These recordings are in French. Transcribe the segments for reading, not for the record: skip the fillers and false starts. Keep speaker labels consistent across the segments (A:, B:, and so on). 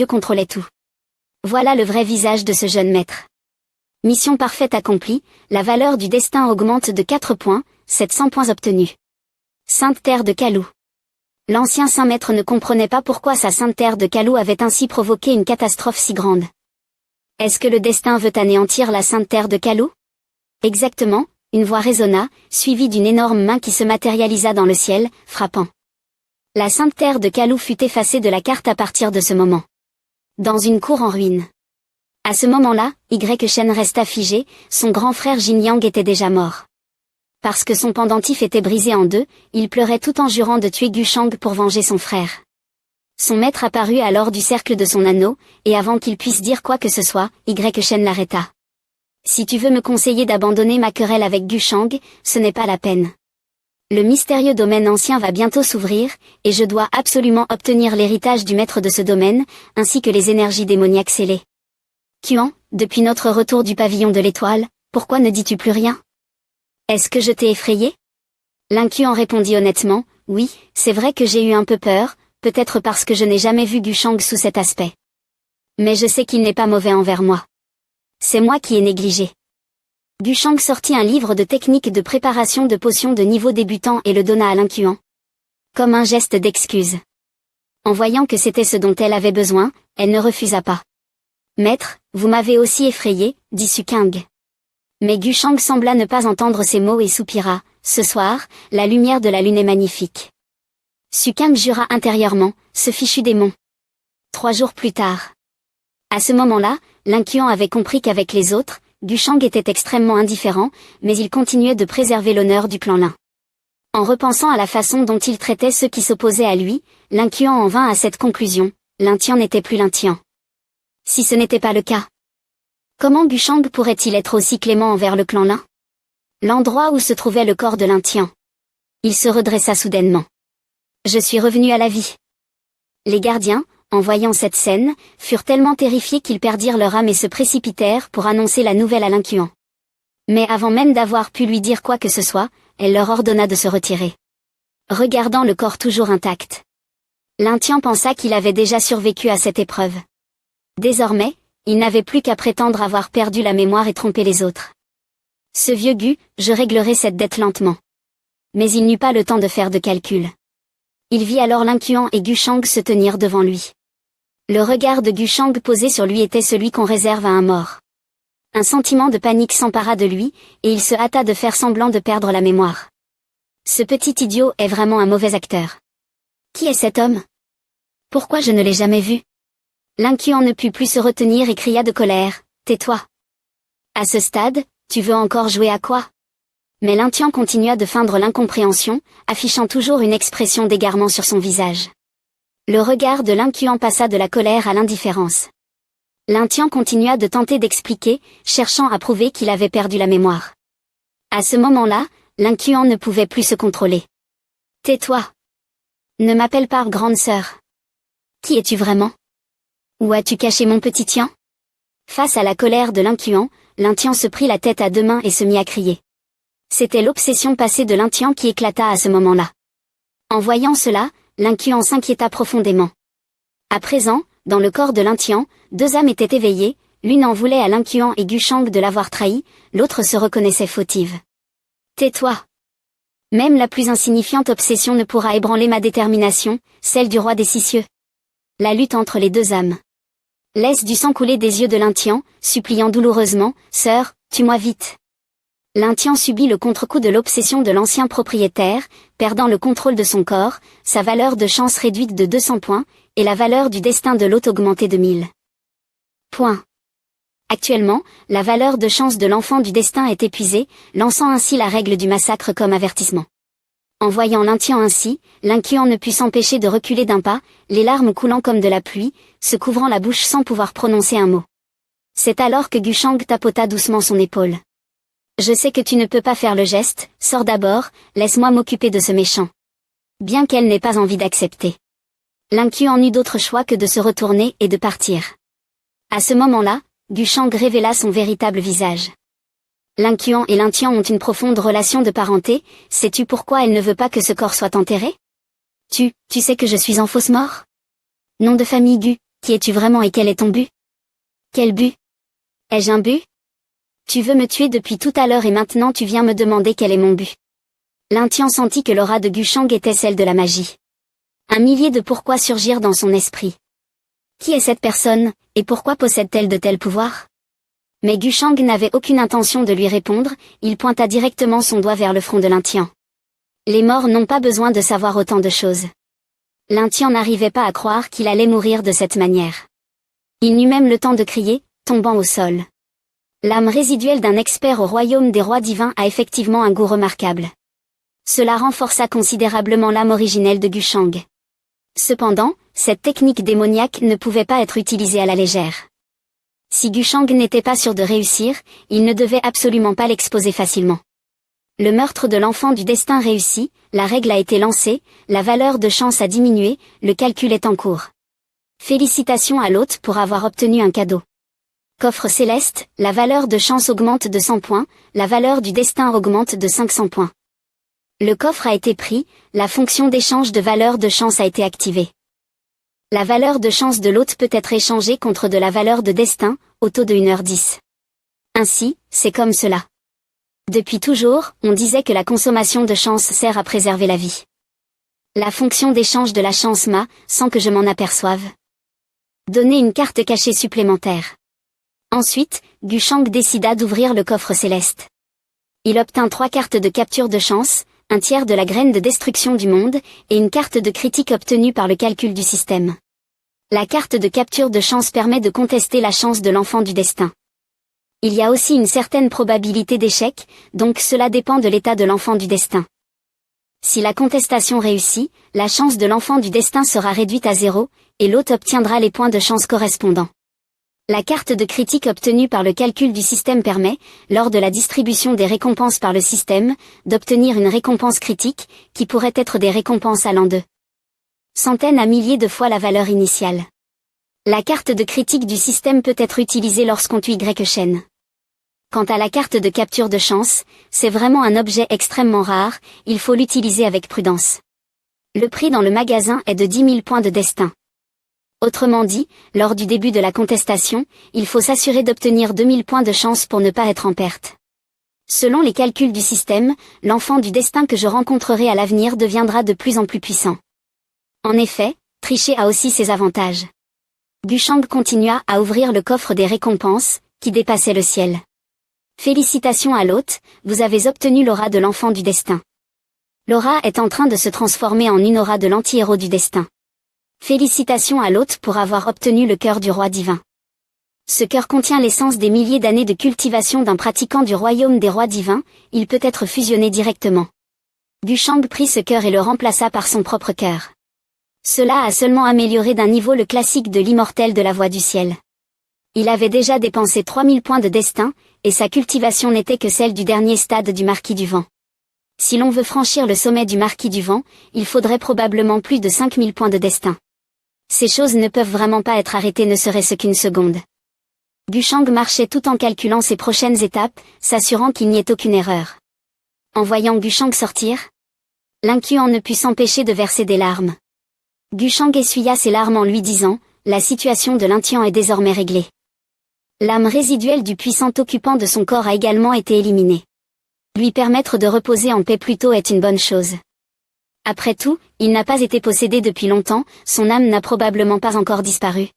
A: Dieu contrôlait tout. Voilà le vrai visage de ce jeune maître. Mission parfaite accomplie, la valeur du destin augmente de 4 points, 700 points obtenus. Sainte Terre de Kalou. L'ancien saint maître ne comprenait pas pourquoi sa sainte terre de Kalou avait ainsi provoqué une catastrophe si grande. Est-ce que le destin veut anéantir la sainte terre de Kalou? Exactement, une voix résonna, suivie d'une énorme main qui se matérialisa dans le ciel, frappant. La sainte terre de Kalou fut effacée de la carte à partir de ce moment. Dans une cour en ruine. À ce moment-là, Shen resta figé, son grand frère Jin Yang était déjà mort. Parce que son pendentif était brisé en deux, il pleurait tout en jurant de tuer Gushang pour venger son frère. Son maître apparut alors du cercle de son anneau, et avant qu'il puisse dire quoi que ce soit, Shen l'arrêta. Si tu veux me conseiller d'abandonner ma querelle avec Gushang, ce n'est pas la peine. Le mystérieux domaine ancien va bientôt s'ouvrir, et je dois absolument obtenir l'héritage du maître de ce domaine, ainsi que les énergies démoniaques scellées. Kuan, depuis notre retour du pavillon de l'étoile, pourquoi ne dis-tu plus rien? Est-ce que je t'ai effrayé? L'Incuan répondit honnêtement, oui, c'est vrai que j'ai eu un peu peur, peut-être parce que je n'ai jamais vu Gushang sous cet aspect. Mais je sais qu'il n'est pas mauvais envers moi. C'est moi qui ai négligé. Gushang sortit un livre de techniques de préparation de potions de niveau débutant et le donna à l'Incuan. Comme un geste d'excuse. En voyant que c'était ce dont elle avait besoin, elle ne refusa pas. Maître, vous m'avez aussi effrayé, dit Sukang. Mais Gushang sembla ne pas entendre ces mots et soupira, ce soir, la lumière de la lune est magnifique. Sukang jura intérieurement, ce fichu démon. 3 jours plus tard. À ce moment-là, l'Incuan avait compris qu'avec les autres, Gushang était extrêmement indifférent, mais il continuait de préserver l'honneur du clan Lin. En repensant à la façon dont il traitait ceux qui s'opposaient à lui, l'Incuan en vint à cette conclusion, Lintian n'était plus Lintian. Si ce n'était pas le cas. Comment Gushang pourrait-il être aussi clément envers le clan Lin? L'endroit où se trouvait le corps de Lintian. Il se redressa soudainement. Je suis revenu à la vie. Les gardiens, en voyant cette scène, furent tellement terrifiés qu'ils perdirent leur âme et se précipitèrent pour annoncer la nouvelle à l'Incuan. Mais avant même d'avoir pu lui dire quoi que ce soit, elle leur ordonna de se retirer. Regardant le corps toujours intact. Lintian pensa qu'il avait déjà survécu à cette épreuve. Désormais, il n'avait plus qu'à prétendre avoir perdu la mémoire et tromper les autres. Ce vieux Gu, je réglerai cette dette lentement. Mais il n'eut pas le temps de faire de calcul. Il vit alors l'Incuan et Gushang se tenir devant lui. Le regard de Gushang posé sur lui était celui qu'on réserve à un mort. Un sentiment de panique s'empara de lui, et il se hâta de faire semblant de perdre la mémoire. Ce petit idiot est vraiment un mauvais acteur. Qui est cet homme? Pourquoi je ne l'ai jamais vu? L'Incuan ne put plus se retenir et cria de colère, « Tais-toi !» À ce stade, tu veux encore jouer à quoi? Mais Lintian continua de feindre l'incompréhension, affichant toujours une expression d'égarement sur son visage. Le regard de l'Incuan passa de la colère à l'indifférence. Lintian continua de tenter d'expliquer, cherchant à prouver qu'il avait perdu la mémoire. À ce moment-là, l'Incuan ne pouvait plus se contrôler. « Tais-toi! Ne m'appelle pas grande sœur. Qui es-tu vraiment? Où as-tu caché mon petit Tian? » Face à la colère de l'Incuan, Lintian se prit la tête à 2 mains et se mit à crier. C'était l'obsession passée de Lintian qui éclata à ce moment-là. En voyant cela, l'Incuan s'inquiéta profondément. À présent, dans le corps de Lintian, 2 âmes étaient éveillées, l'une en voulait à l'Incuan et Gushang de l'avoir trahi, l'autre se reconnaissait fautive. « Tais-toi! Même la plus insignifiante obsession ne pourra ébranler ma détermination, celle du roi des 6 cieux. » La lutte entre les 2 âmes. Laisse du sang couler des yeux de Lintian, suppliant douloureusement, « Sœur, tue-moi vite !» Lintian subit le contre-coup de l'obsession de l'ancien propriétaire, perdant le contrôle de son corps, sa valeur de chance réduite de 200 points, et la valeur du destin de l'hôte augmentée de 1000 points. Actuellement, la valeur de chance de l'enfant du destin est épuisée, lançant ainsi la règle du massacre comme avertissement. En voyant Lintian ainsi, l'Incuan ne put s'empêcher de reculer d'un pas, les larmes coulant comme de la pluie, se couvrant la bouche sans pouvoir prononcer un mot. C'est alors que Gushang tapota doucement son épaule. « Je sais que tu ne peux pas faire le geste, sors d'abord, laisse-moi m'occuper de ce méchant. » Bien qu'elle n'ait pas envie d'accepter. L'Incuan n'eut d'autre choix que de se retourner et de partir. À ce moment-là, Gushang révéla son véritable visage. L'Incuan et Lintian ont une profonde relation de parenté, sais-tu pourquoi elle ne veut pas que ce corps soit enterré? Tu sais que je suis en fausse mort? Nom de famille Gu, Qui es-tu vraiment et quel est ton but? Quel but? Ai-je un but? Tu veux me tuer depuis tout à l'heure et maintenant tu viens me demander quel est mon but. L'Intien sentit que l'aura de Gushang était celle de la magie. Un millier de pourquoi surgirent dans son esprit. Qui est cette personne, et pourquoi possède-t-elle de tels pouvoirs? Mais Gushang n'avait aucune intention de lui répondre, il pointa directement son doigt vers le front de l'Intien. Les morts n'ont pas besoin de savoir autant de choses. L'Intien n'arrivait pas à croire qu'il allait mourir de cette manière. Il n'eut même le temps de crier, tombant au sol. L'âme résiduelle d'un expert au royaume des rois divins a effectivement un goût remarquable. Cela renforça considérablement l'âme originelle de Gushang. Cependant, cette technique démoniaque ne pouvait pas être utilisée à la légère. Si Gushang n'était pas sûr de réussir, il ne devait absolument pas l'exposer facilement. Le meurtre de l'enfant du destin réussi, la règle a été lancée, la valeur de chance a diminué, le calcul est en cours. Félicitations à l'hôte pour avoir obtenu un cadeau. Coffre céleste, la valeur de chance augmente de 100 points, la valeur du destin augmente de 500 points. Le coffre a été pris, la fonction d'échange de valeur de chance a été activée. La valeur de chance de l'hôte peut être échangée contre de la valeur de destin, au taux de 1h10. Ainsi, c'est comme cela. Depuis toujours, on disait que la consommation de chance sert à préserver la vie. La fonction d'échange de la chance m'a, sans que je m'en aperçoive, donné une carte cachée supplémentaire. Ensuite, Gushang décida d'ouvrir le coffre céleste. Il obtint 3 cartes de capture de chance, un tiers de la graine de destruction du monde, et une carte de critique obtenue par le calcul du système. La carte de capture de chance permet de contester la chance de l'enfant du destin. Il y a aussi une certaine probabilité d'échec, donc cela dépend de l'état de l'enfant du destin. Si la contestation réussit, la chance de l'enfant du destin sera réduite à 0, et l'hôte obtiendra les points de chance correspondants. La carte de critique obtenue par le calcul du système permet, lors de la distribution des récompenses par le système, d'obtenir une récompense critique, qui pourrait être des récompenses allant de centaines à milliers de fois la valeur initiale. La carte de critique du système peut être utilisée lorsqu'on tue Y-Shen. Quant à la carte de capture de chance, c'est vraiment un objet extrêmement rare, il faut l'utiliser avec prudence. Le prix dans le magasin est de 10 000 points de destin. Autrement dit, lors du début de la contestation, il faut s'assurer d'obtenir 2000 points de chance pour ne pas être en perte. Selon les calculs du système, l'enfant du destin que je rencontrerai à l'avenir deviendra de plus en plus puissant. En effet, tricher a aussi ses avantages. Gushang continua à ouvrir le coffre des récompenses, qui dépassait le ciel. Félicitations à l'hôte, vous avez obtenu l'aura de l'enfant du destin. L'aura est en train de se transformer en une aura de l'anti-héros du destin. Félicitations à l'hôte pour avoir obtenu le cœur du roi divin. Ce cœur contient l'essence des milliers d'années de cultivation d'un pratiquant du royaume des rois divins, il peut être fusionné directement. Gushang prit ce cœur et le remplaça par son propre cœur. Cela a seulement amélioré d'un niveau le classique de l'immortel de la voie du ciel. Il avait déjà dépensé 3000 points de destin, et sa cultivation n'était que celle du dernier stade du marquis du vent. Si l'on veut franchir le sommet du marquis du vent, il faudrait probablement plus de 5000 points de destin. Ces choses ne peuvent vraiment pas être arrêtées ne serait-ce qu'une seconde. Gushang marchait tout en calculant ses prochaines étapes, s'assurant qu'il n'y ait aucune erreur. En voyant Gushang sortir, l'incluant ne put s'empêcher de verser des larmes. Gushang essuya ses larmes en lui disant, la situation de l'Intien est désormais réglée. L'âme résiduelle du puissant occupant de son corps a également été éliminée. Lui permettre de reposer en paix plus tôt est une bonne chose. Après tout, il n'a pas été possédé depuis longtemps, son âme n'a probablement pas encore disparu.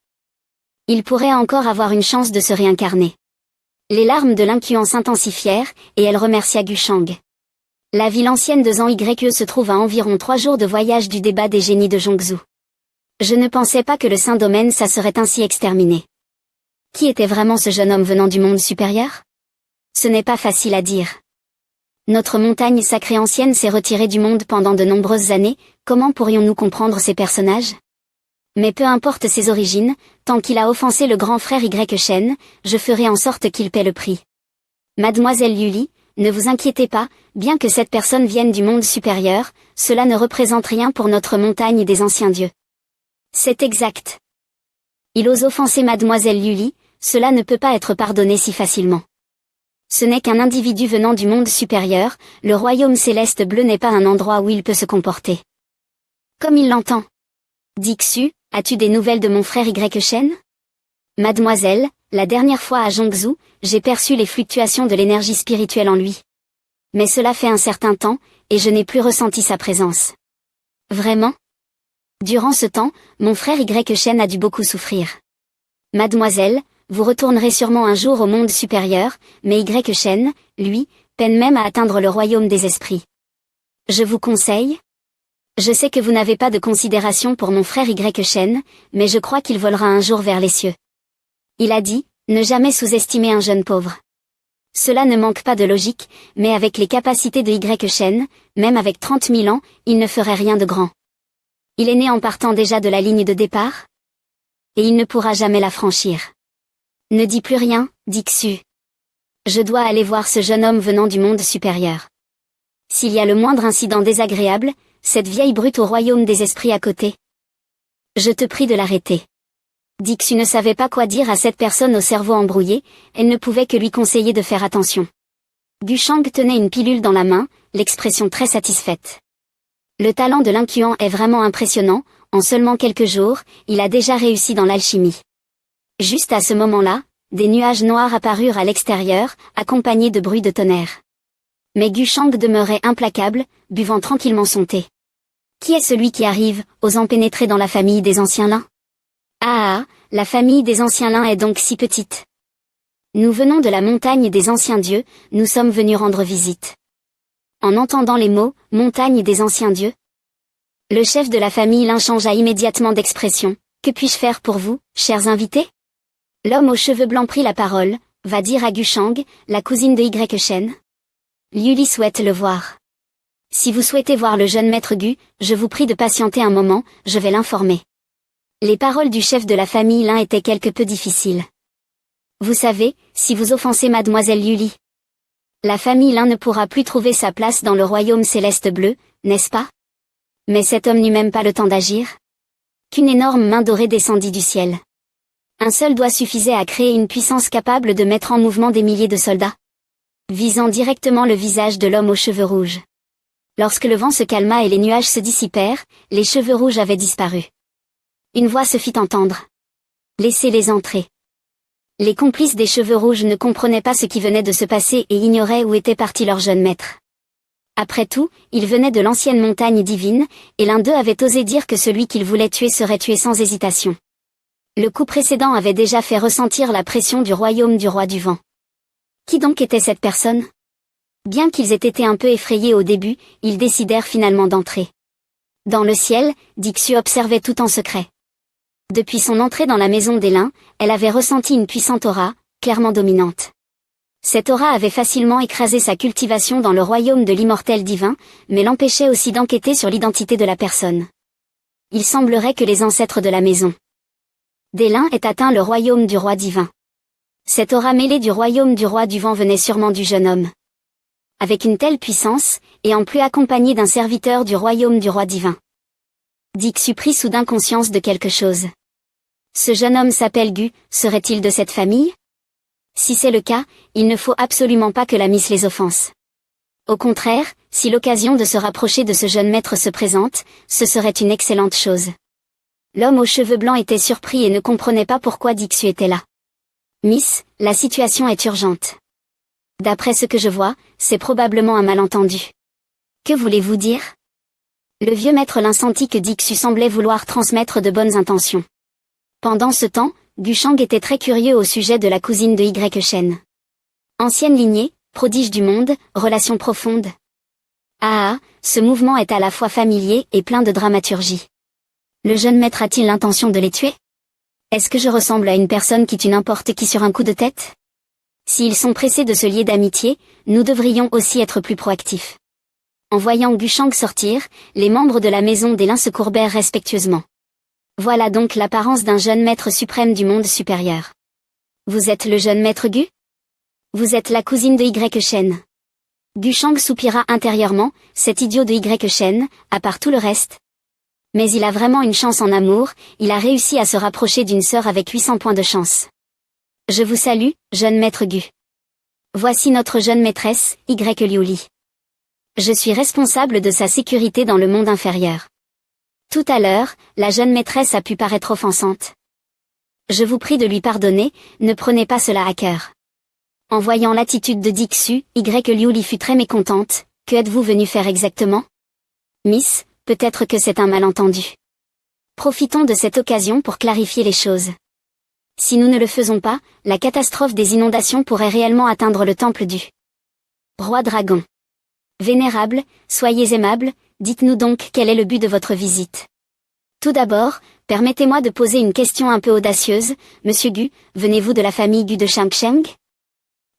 A: Il pourrait encore avoir une chance de se réincarner. Les larmes de l'incluant s'intensifièrent, et elle remercia Gushang. La ville ancienne de Zhang Ye se trouve à environ 3 jours de voyage du débat des génies de Zhongzhou. Je ne pensais pas que le Saint-Domaine ça serait ainsi exterminé. Qui était vraiment ce jeune homme venant du monde supérieur? Ce n'est pas facile à dire. Notre montagne sacrée ancienne s'est retirée du monde pendant de nombreuses années, comment pourrions-nous comprendre ces personnages? Mais peu importe ses origines, tant qu'il a offensé le grand frère Y-Shen, je ferai en sorte qu'il paie le prix. Mademoiselle Luli, ne vous inquiétez pas, bien que cette personne vienne du monde supérieur, cela ne représente rien pour notre montagne des anciens dieux. C'est exact. Il ose offenser Mademoiselle Luli, cela ne peut pas être pardonné si facilement. Ce n'est qu'un individu venant du monde supérieur, le royaume céleste bleu n'est pas un endroit où il peut se comporter comme il l'entend. Dit Xu, As-tu des nouvelles de mon frère Y Shen? Mademoiselle, la dernière fois à Zhongzhou, j'ai perçu les fluctuations de l'énergie spirituelle en lui. Mais cela fait un certain temps, et je n'ai plus ressenti sa présence. Vraiment? Durant ce temps, mon frère Y Shen a dû beaucoup souffrir. Mademoiselle, vous retournerez sûrement un jour au monde supérieur, mais Y Shen, lui, peine même à atteindre le royaume des esprits. Je vous conseille? Je sais que vous n'avez pas de considération pour mon frère Y Shen, mais je crois qu'il volera un jour vers les cieux. Il a dit, ne jamais sous-estimer un jeune pauvre. Cela ne manque pas de logique, mais avec les capacités de Y Shen, même avec 30 000 ans, il ne ferait rien de grand. Il est né en partant déjà de la ligne de départ? Et il ne pourra jamais la franchir. Ne dis plus rien, dit Xu. Je dois aller voir ce jeune homme venant du monde supérieur. S'il y a le moindre incident désagréable, cette vieille brute au royaume des esprits à côté. Je te prie de l'arrêter. Dixu ne savait pas quoi dire à cette personne au cerveau embrouillé, elle ne pouvait que lui conseiller de faire attention. Gushang tenait une pilule dans la main, l'expression très satisfaite. Le talent de l'incuant est vraiment impressionnant, en seulement quelques jours, il a déjà réussi dans l'alchimie. Juste à ce moment-là, des nuages noirs apparurent à l'extérieur, accompagnés de bruits de tonnerre. Mais Gushang demeurait implacable, buvant tranquillement son thé. Qui est celui qui arrive, osant pénétrer dans la famille des anciens lins? Ah, la famille des anciens lins est donc si petite. Nous venons de la montagne des anciens dieux, nous sommes venus rendre visite. En entendant les mots, montagne des anciens dieux, le chef de la famille lin changea immédiatement d'expression. Que puis-je faire pour vous, chers invités? L'homme aux cheveux blancs prit la parole, va dire à Gushang, la cousine de Y Shen. Liuli souhaite le voir. Si vous souhaitez voir le jeune maître Gu, je vous prie de patienter un moment, je vais l'informer. Les paroles du chef de la famille lin étaient quelque peu difficiles. Vous savez, si vous offensez mademoiselle Liuli, la famille lin ne pourra plus trouver sa place dans le royaume céleste bleu, n'est-ce pas? Mais cet homme n'eut même pas le temps d'agir. Qu'une énorme main dorée descendit du ciel. Un seul doigt suffisait à créer une puissance capable de mettre en mouvement des milliers de soldats, visant directement le visage de l'homme aux cheveux rouges. Lorsque le vent se calma et les nuages se dissipèrent, les cheveux rouges avaient disparu. Une voix se fit entendre. Laissez-les entrer. Les complices des cheveux rouges ne comprenaient pas ce qui venait de se passer et ignoraient où était parti leur jeune maître. Après tout, ils venaient de l'ancienne montagne divine, et l'un d'eux avait osé dire que celui qu'il voulait tuer serait tué sans hésitation. Le coup précédent avait déjà fait ressentir la pression du royaume du roi du vent. Qui donc était cette personne? Bien qu'ils aient été un peu effrayés au début, ils décidèrent finalement d'entrer. Dans le ciel, Dixu observait tout en secret. Depuis son entrée dans la maison des lins, elle avait ressenti une puissante aura, clairement dominante. Cette aura avait facilement écrasé sa cultivation dans le royaume de l'immortel divin, mais l'empêchait aussi d'enquêter sur l'identité de la personne. Il semblerait que les ancêtres de la maison des lins aient atteint le royaume du roi divin. Cette aura mêlée du royaume du roi du vent venait sûrement du jeune homme. Avec une telle puissance, et en plus accompagné d'un serviteur du royaume du roi divin. Dixu prit soudain conscience de quelque chose. Ce jeune homme s'appelle Gu, serait-il de cette famille? Si c'est le cas, il ne faut absolument pas que la miss les offense. Au contraire, si l'occasion de se rapprocher de ce jeune maître se présente, ce serait une excellente chose. L'homme aux cheveux blancs était surpris et ne comprenait pas pourquoi Dixu était là. Miss, la situation est urgente. D'après ce que je vois, c'est probablement un malentendu. Que voulez-vous dire? Le vieux maître lin sentit que Dixu semblait vouloir transmettre de bonnes intentions. Pendant ce temps, Gushang était très curieux au sujet de la cousine de Y Shen. Ancienne lignée, prodige du monde, relation profonde. Ah, ce mouvement est à la fois familier et plein de dramaturgie. Le jeune maître a-t-il l'intention de les tuer? Est-ce que je ressemble à une personne qui tue n'importe qui sur un coup de tête? S'ils sont pressés de se lier d'amitié, nous devrions aussi être plus proactifs. En voyant Gushang sortir, les membres de la maison des lins se courbèrent respectueusement. Voilà donc l'apparence d'un jeune maître suprême du monde supérieur. Vous êtes le jeune maître Gu? Vous êtes la cousine de Y Shen. Gushang soupira intérieurement, cet idiot de Y Shen, à part tout le reste. Mais il a vraiment une chance en amour, il a réussi à se rapprocher d'une sœur avec 800 points de chance. Je vous salue, jeune maître Gu. Voici notre jeune maîtresse, Y Liuli. Je suis responsable de sa sécurité dans le monde inférieur. Tout à l'heure, la jeune maîtresse a pu paraître offensante. Je vous prie de lui pardonner, ne prenez pas cela à cœur. En voyant l'attitude de Dixu, Liuli fut très mécontente. Que êtes-vous venu faire exactement? Miss, peut-être que c'est un malentendu. Profitons de cette occasion pour clarifier les choses. Si nous ne le faisons pas, la catastrophe des inondations pourrait réellement atteindre le temple du roi dragon. Vénérable, soyez aimable, dites-nous donc quel est le but de votre visite. Tout d'abord, permettez-moi de poser une question un peu audacieuse, Monsieur Gu, venez-vous de la famille Gu de Shangsheng?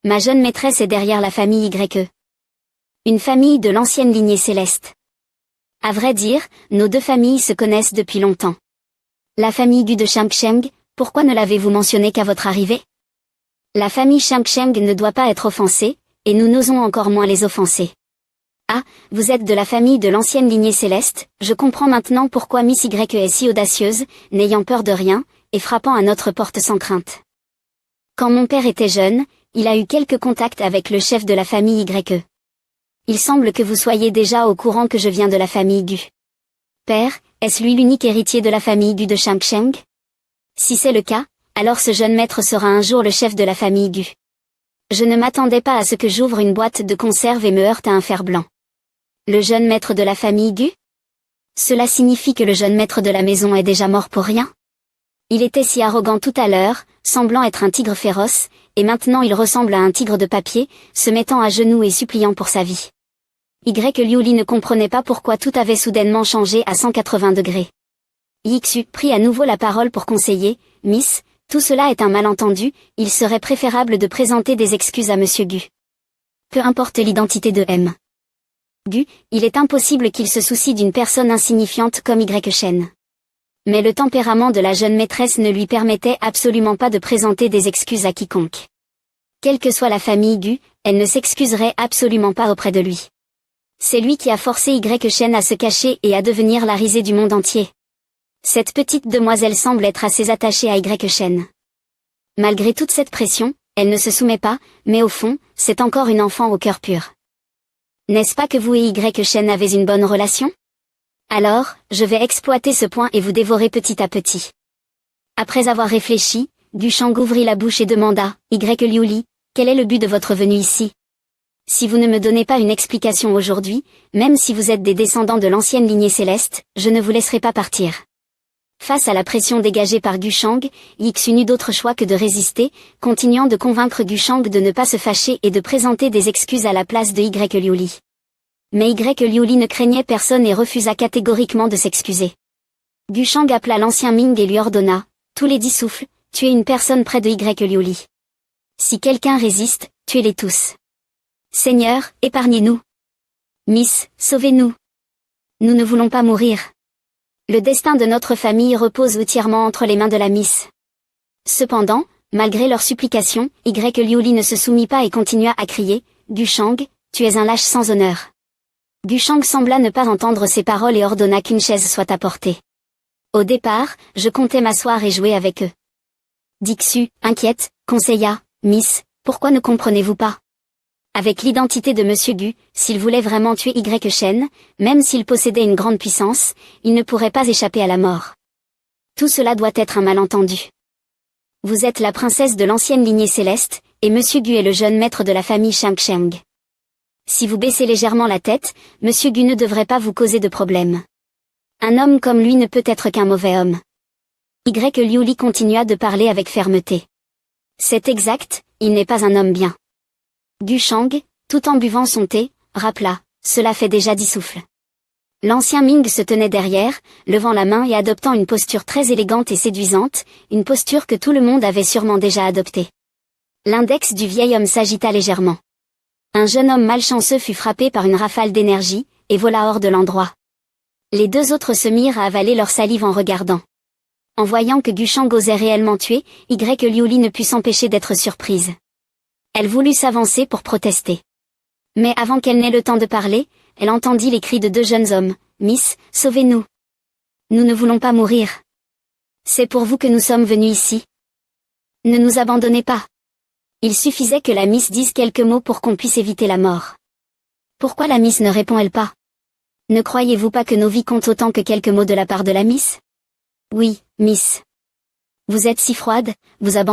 A: Ma jeune maîtresse est derrière la famille YE. Une famille de l'ancienne lignée céleste. À vrai dire, nos deux familles se connaissent depuis longtemps. La famille Gu de Shangsheng, pourquoi ne l'avez-vous mentionné qu'à votre arrivée? La famille Shangsheng ne doit pas être offensée, et nous n'osons encore moins les offenser. Ah, vous êtes de la famille de l'ancienne lignée céleste, je comprends maintenant pourquoi Miss Y est si audacieuse, n'ayant peur de rien, et frappant à notre porte sans crainte. Quand mon père était jeune, il a eu quelques contacts avec le chef de la famille YE. Il semble que vous soyez déjà au courant que je viens de la famille Gu. Père, est-ce lui l'unique héritier de la famille Gu de Shangsheng? Si c'est le cas, alors ce jeune maître sera un jour le chef de la famille Gu. Je ne m'attendais pas à ce que j'ouvre une boîte de conserve et me heurte à un fer blanc. Le jeune maître de la famille Gu? Cela signifie que le jeune maître de la maison est déjà mort pour rien? Il était si arrogant tout à l'heure, semblant être un tigre féroce, et maintenant il ressemble à un tigre de papier, se mettant à genoux et suppliant pour sa vie. Liuli ne comprenait pas pourquoi tout avait soudainement changé à 180 degrés. Yixu prit à nouveau la parole pour conseiller, Miss, tout cela est un malentendu, il serait préférable de présenter des excuses à Monsieur Gu. Peu importe l'identité de M. Gu, il est impossible qu'il se soucie d'une personne insignifiante comme Shen. Mais le tempérament de la jeune maîtresse ne lui permettait absolument pas de présenter des excuses à quiconque. Quelle que soit la famille Gu, elle ne s'excuserait absolument pas auprès de lui. C'est lui qui a forcé Shen à se cacher et à devenir la risée du monde entier. Cette petite demoiselle semble être assez attachée à Shen. Malgré toute cette pression, elle ne se soumet pas, mais au fond, c'est encore une enfant au cœur pur. N'est-ce pas que vous et Shen avez une bonne relation? Alors, je vais exploiter ce point et vous dévorer petit à petit. Après avoir réfléchi, Gushang ouvrit la bouche et demanda, Liuli, quel est le but de votre venue ici? Si vous ne me donnez pas une explication aujourd'hui, même si vous êtes des descendants de l'ancienne lignée céleste, je ne vous laisserai pas partir. Face à la pression dégagée par Gushang, Yixu n'eut d'autre choix que de résister, continuant de convaincre Gushang de ne pas se fâcher et de présenter des excuses à la place de Liuli. Mais Liuli ne craignait personne et refusa catégoriquement de s'excuser. Gushang appela l'ancien Ming et lui ordonna, tous les 10 souffles, tuez une personne près de Liuli. Si quelqu'un résiste, tuez-les tous. Seigneur, épargnez-nous. Miss, sauvez-nous. Nous ne voulons pas mourir. Le destin de notre famille repose entièrement entre les mains de la Miss. Cependant, malgré leurs supplications, Liuli ne se soumit pas et continua à crier, Gushang, tu es un lâche sans honneur. Gushang sembla ne pas entendre ces paroles et ordonna qu'une chaise soit apportée. Au départ, je comptais m'asseoir et jouer avec eux. Dixu, inquiète, conseilla, Miss, pourquoi ne comprenez-vous pas? Avec l'identité de Monsieur Gu, s'il voulait vraiment tuer Shen, même s'il possédait une grande puissance, il ne pourrait pas échapper à la mort. Tout cela doit être un malentendu. Vous êtes la princesse de l'ancienne lignée céleste, et Monsieur Gu est le jeune maître de la famille Shangsheng. Si vous baissez légèrement la tête, Monsieur Gu ne devrait pas vous causer de problème. Un homme comme lui ne peut être qu'un mauvais homme. Liuli continua de parler avec fermeté. C'est exact, il n'est pas un homme bien. Gushang, tout en buvant son thé, rappela, cela fait déjà 10 souffles. L'ancien Ming se tenait derrière, levant la main et adoptant une posture très élégante et séduisante, une posture que tout le monde avait sûrement déjà adoptée. L'index du vieil homme s'agita légèrement. Un jeune homme malchanceux fut frappé par une rafale d'énergie, et vola hors de l'endroit. Les deux autres se mirent à avaler leur salive en regardant. En voyant que Gushang osait réellement tuer, Liuli ne put s'empêcher d'être surprise. Elle voulut s'avancer pour protester. Mais avant qu'elle n'ait le temps de parler, elle entendit les cris de 2 jeunes hommes, « Miss, sauvez-nous. Nous ne voulons pas mourir. C'est pour vous que nous sommes venus ici. Ne nous abandonnez pas. » Il suffisait que la Miss dise quelques mots pour qu'on puisse éviter la mort. Pourquoi la Miss ne répond-elle pas? Ne croyez-vous pas que nos vies comptent autant que quelques mots de la part de la Miss? Oui, Miss. Vous êtes si froide, vous abandonnez.